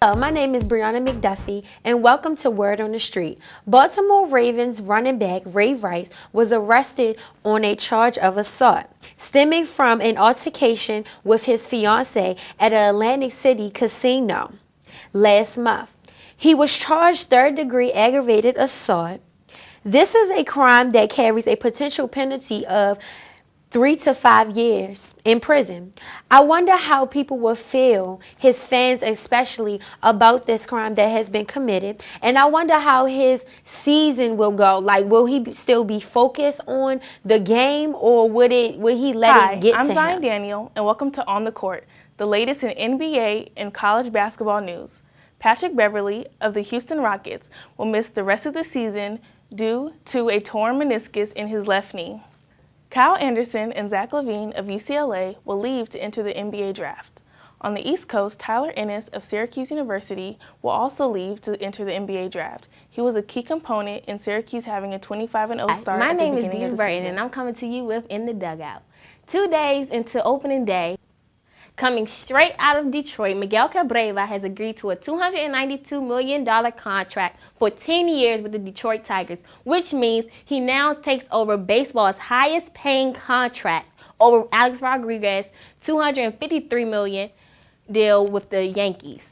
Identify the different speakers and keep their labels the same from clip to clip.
Speaker 1: Hello, my name is Brianna McDuffie, and welcome to Word on the Street. Baltimore Ravens running back Ray Rice was arrested on a charge of assault, stemming from an altercation with his fiancée at an Atlantic City casino last month. He was charged third-degree aggravated assault. This is a crime that carries a potential penalty of 3 to 5 years in prison. I wonder how people will feel, his fans especially, about this crime that has been committed. And I wonder how his season will go. Like, will he still be focused on the game, or will he let it get to him?
Speaker 2: Hi, I'm Zion Daniel, and welcome to On the Court, the latest in NBA and college basketball news. Patrick Beverley of the Houston Rockets will miss the rest of the season due to a torn meniscus in his left knee. Kyle Anderson and Zach LaVine of UCLA will leave to enter the NBA draft. On the East Coast, Tyler Ennis of Syracuse University will also leave to enter the NBA draft. He was a key component in Syracuse having a 25-0 start at the beginning of the season.
Speaker 3: My name is Dean Burton, and I'm coming to you with In the Dugout. 2 days into opening day, coming straight out of Detroit, Miguel Cabrera has agreed to a $292 million contract for 10 years with the Detroit Tigers, which means he now takes over baseball's highest paying contract over Alex Rodriguez's $253 million deal with the Yankees.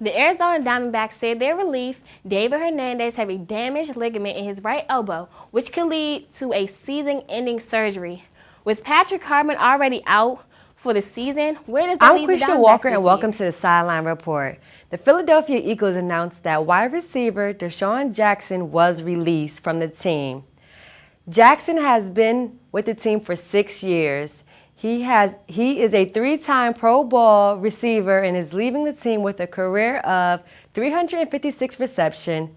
Speaker 3: The Arizona Diamondbacks said their relief, David Hernandez, have a damaged ligament in his right elbow, which could lead to a season-ending surgery. With Patrick Hartman already out for the season, where does that leave the Diamondbacks?
Speaker 4: I'm Quisha Walker, and welcome to the Sideline Report. The Philadelphia Eagles announced that wide receiver Deshaun Jackson was released from the team. Jackson has been with the team for 6 years. He is a 3-time Pro Bowl receiver and is leaving the team with a career of 356 receptions,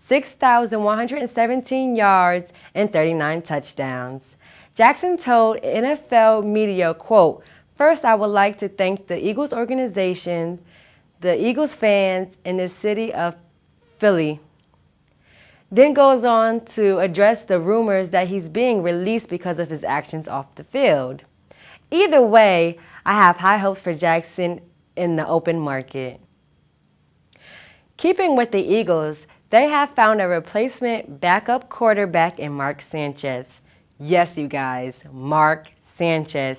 Speaker 4: 6,117 yards, and 39 touchdowns. Jackson told NFL media, quote, "First, I would like to thank the Eagles organization, the Eagles fans, and the city of Philly." Then goes on to address the rumors that he's being released because of his actions off the field. Either way, I have high hopes for Jackson in the open market. Keeping with the Eagles, they have found a replacement backup quarterback in Mark Sanchez. Yes, you guys, Mark Sanchez.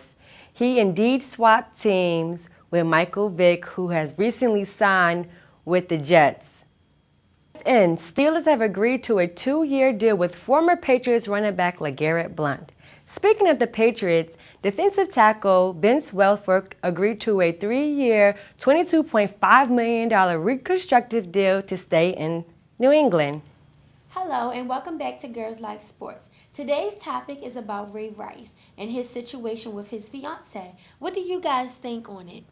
Speaker 4: He indeed swapped teams with Michael Vick, who has recently signed with the Jets. And Steelers have agreed to a 2-year deal with former Patriots running back LeGarrette Blount. Speaking of the Patriots, defensive tackle Vince Wilfork agreed to a 3-year, $22.5 million reconstructive deal to stay in New England.
Speaker 1: Hello, and welcome back to Girls Like Sports. Today's topic is about Ray Rice and his situation with his fiancée. What do you guys think on it?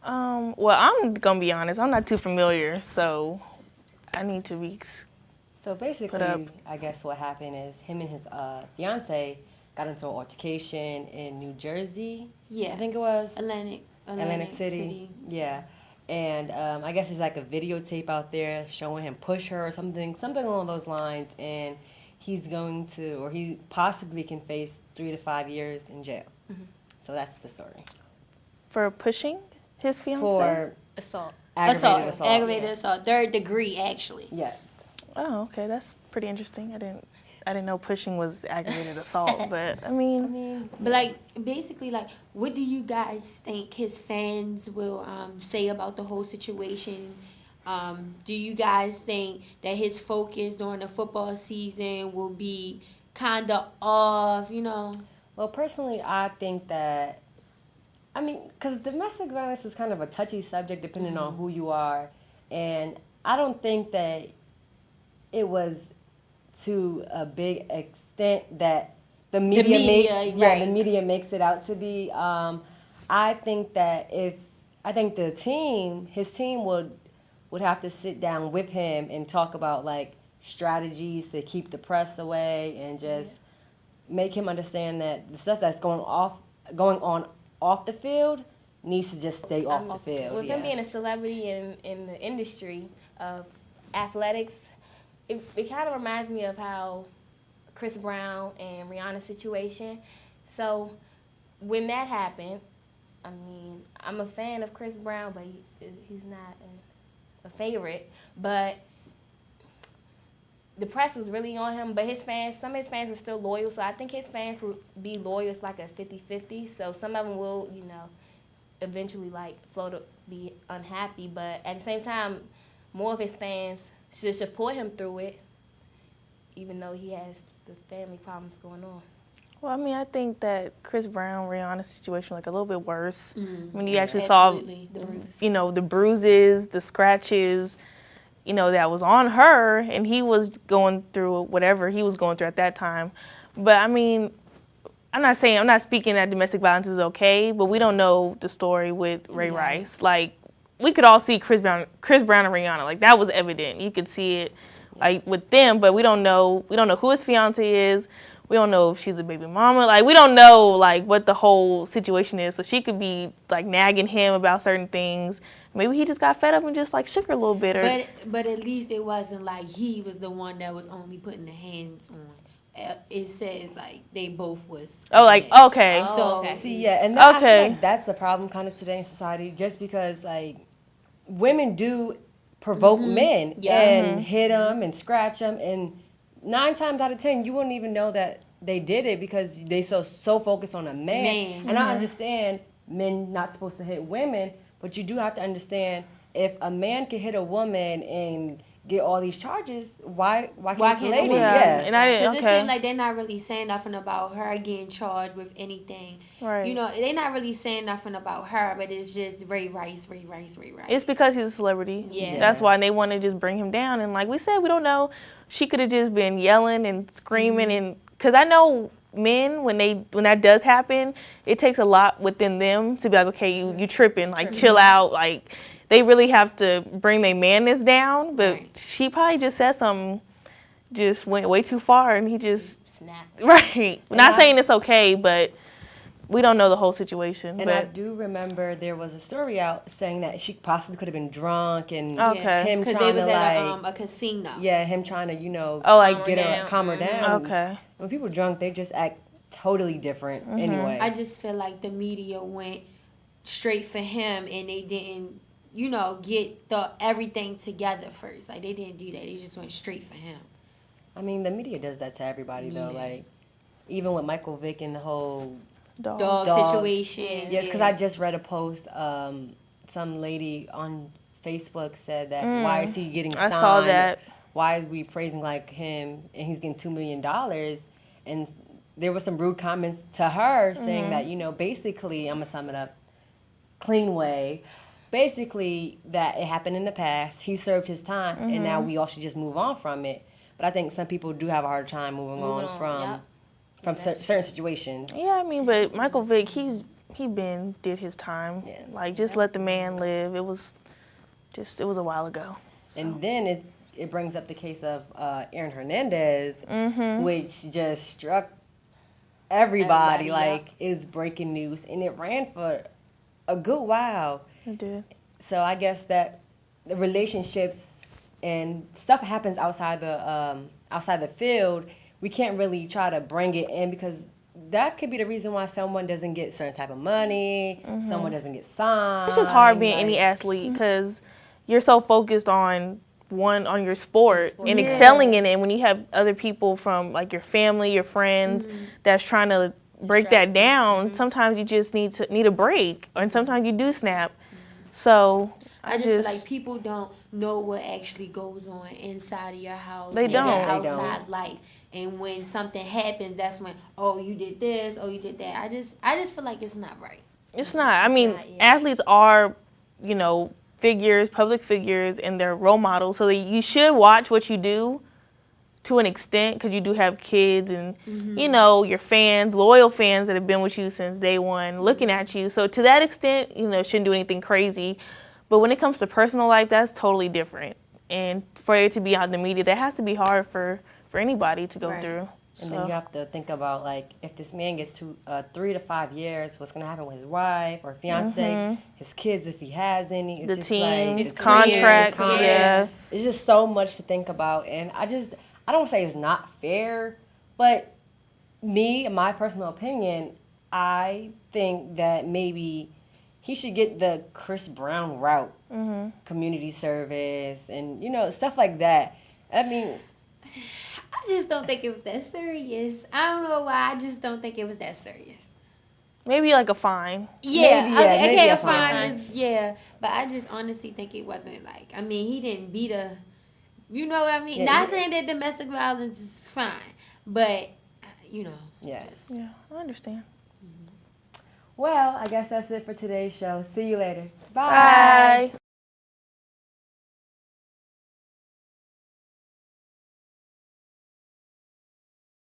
Speaker 2: Well, I'm going to be honest. I'm not too familiar, so I need to be
Speaker 4: So basically, I guess what happened is him and his fiance got into an altercation in New Jersey.
Speaker 1: Yeah.
Speaker 4: I think it was.
Speaker 1: Atlantic City.
Speaker 4: Yeah. And I guess there's like a videotape out there showing him push her or something along those lines. And he's going to, or he possibly can face 3 to 5 years in jail. Mm-hmm. So that's the story.
Speaker 2: For pushing his fiance?
Speaker 4: For
Speaker 1: assault.
Speaker 4: Aggravated assault.
Speaker 1: Aggravated assault. 3rd degree, actually.
Speaker 4: Yes.
Speaker 2: Oh, okay. That's pretty interesting. I didn't know pushing was aggravated assault, but I mean.
Speaker 1: But like, basically, like, what do you guys think his fans will say about the whole situation? Do you guys think that his focus during the football season will be kind of off, you know?
Speaker 4: Well, personally, I think that, because domestic violence is kind of a touchy subject depending on who you are. And I don't think that it was to a big extent that the media makes it out to be. I think that his team would have to sit down with him and talk about, like, strategies to keep the press away and just make him understand that the stuff that's going on off the field needs to just stay off the field.
Speaker 3: With him being a celebrity in the industry of athletics, it kind of reminds me of how Chris Brown and Rihanna's situation. So when that happened, I mean, I'm a fan of Chris Brown, but he's not a favorite. But the press was really on him, but some of his fans were still loyal. So I think his fans will be loyal. It's like a 50-50. So some of them will, eventually be unhappy. But at the same time, more of his fans should support him through it, even though he has the family problems going on.
Speaker 2: Well, I mean, I think that Chris Brown, Rihanna's situation like a little bit worse.
Speaker 1: Mm-hmm.
Speaker 2: When you actually saw, the bruises, the scratches, that was on her, and he was going through whatever he was going through at that time. But I mean, I'm not speaking that domestic violence is okay, but we don't know the story with Ray Rice. Like, we could all see Chris Brown and Rihanna. Like, that was evident. You could see it, like, with them, but we don't know who his fiance is. We don't know if she's a baby mama. Like, we don't know, like, what the whole situation is. So she could be, like, nagging him about certain things. Maybe he just got fed up and just, like, shook her a little bit.
Speaker 1: But at least it wasn't like he was the one that was only putting the hands on. It says, like, they both was.
Speaker 2: Oh, like, okay.
Speaker 1: So,
Speaker 4: See, and I feel like that's the problem kind of today in society, just because, like, women do provoke men and hit them and scratch them, and 9 times out of 10, you wouldn't even know that they did it because they so focused on a man. And I understand men not supposed to hit women, but you do have to understand if a man can hit a woman and get all these charges, why can't the lady?
Speaker 2: Yeah. And
Speaker 1: Because it seems like they're not really saying nothing about her getting charged with anything.
Speaker 2: Right.
Speaker 1: They're not really saying nothing about her, but it's just Ray Rice.
Speaker 2: It's because he's a celebrity.
Speaker 1: Yeah.
Speaker 2: That's why they want to just bring him down. And like we said, we don't know. She could have just been yelling and screaming, and because I know men, when that does happen, it takes a lot within them to be like, okay, you tripping, like chill out, like they really have to bring their manness down. But she probably just said something, just went way too far, and he just
Speaker 3: snapped.
Speaker 2: Right. Not saying it's okay, but we don't know the whole situation.
Speaker 4: And
Speaker 2: but
Speaker 4: I do remember there was a story out saying that she possibly could have been drunk and him
Speaker 1: because
Speaker 4: trying
Speaker 1: they was
Speaker 4: to
Speaker 1: at a casino.
Speaker 4: Yeah, him trying to calm her down.
Speaker 2: Okay.
Speaker 4: When people drunk, they just act totally different anyway.
Speaker 1: I just feel like the media went straight for him, and they didn't, get everything together first. Like, they didn't do that. They just went straight for him.
Speaker 4: I mean, the media does that to everybody though. Like, even with Michael Vick and the whole
Speaker 1: dog situation.
Speaker 4: Yes, because I just read a post. Some lady on Facebook said that why is he getting signed?
Speaker 2: I saw that.
Speaker 4: Why is we praising like him and he's getting $2 million? And there was some rude comments to her saying that, basically, I'm going to sum it up clean way. Basically, that it happened in the past. He served his time, and now we all should just move on from it. But I think some people do have a hard time moving on from certain situations.
Speaker 2: Yeah, I mean, but Michael Vick, he did his time.
Speaker 4: Yeah.
Speaker 2: Like, just let the man live. It was a while ago. So.
Speaker 4: And then it brings up the case of Aaron Hernandez, which just struck everybody like it's breaking news, and it ran for a good while.
Speaker 2: It did.
Speaker 4: So I guess that the relationships and stuff happens outside the field. We can't really try to bring it in because that could be the reason why someone doesn't get certain type of money, someone doesn't get signed.
Speaker 2: It's just hard being any athlete because you're so focused on your sport and excelling in it. And when you have other people from like your family, your friends that's trying to break that down, sometimes you just need a break, and sometimes you do snap. So
Speaker 1: I just feel like people don't know what actually goes on inside of your house.
Speaker 2: They don't.
Speaker 1: Your outside life. And when something happens, that's when, you did this, you did that. I just feel like it's not right.
Speaker 2: It's not. I mean, athletes are, public figures, and they're role models. So you should watch what you do to an extent because you do have kids and, your fans, loyal fans that have been with you since day one looking at you. So to that extent, shouldn't do anything crazy. But when it comes to personal life, that's totally different. and for it to be out in the media, that has to be hard for anybody to go
Speaker 1: Right.
Speaker 2: through.
Speaker 4: And then you have to think about, like, if this man gets 3 to 5 years, what's going to happen with his wife or fiance, his kids if he has any. It's
Speaker 2: The
Speaker 4: just
Speaker 2: team,
Speaker 4: like,
Speaker 1: his
Speaker 4: the team,
Speaker 2: contracts,
Speaker 4: his contract.
Speaker 2: yeah.
Speaker 4: It's just so much to think about. And I don't say it's not fair, but in my personal opinion, I think that maybe he should get the Chris Brown route, community service, and, stuff like that. I mean,
Speaker 1: I just don't think it was that serious. I don't know why. I just don't think it was that serious.
Speaker 2: Maybe like a fine.
Speaker 1: Yeah,
Speaker 4: Maybe,
Speaker 1: okay,
Speaker 4: maybe a
Speaker 1: fine.
Speaker 4: fine.
Speaker 1: Yeah, but I just honestly think it wasn't like. I mean, he didn't beat a. You know what I mean?
Speaker 4: Yeah,
Speaker 1: Not
Speaker 4: yeah.
Speaker 1: saying that domestic violence is fine, but
Speaker 4: yes.
Speaker 2: Yeah, I understand.
Speaker 4: Well, I guess that's it for today's show. See you later.
Speaker 2: Bye.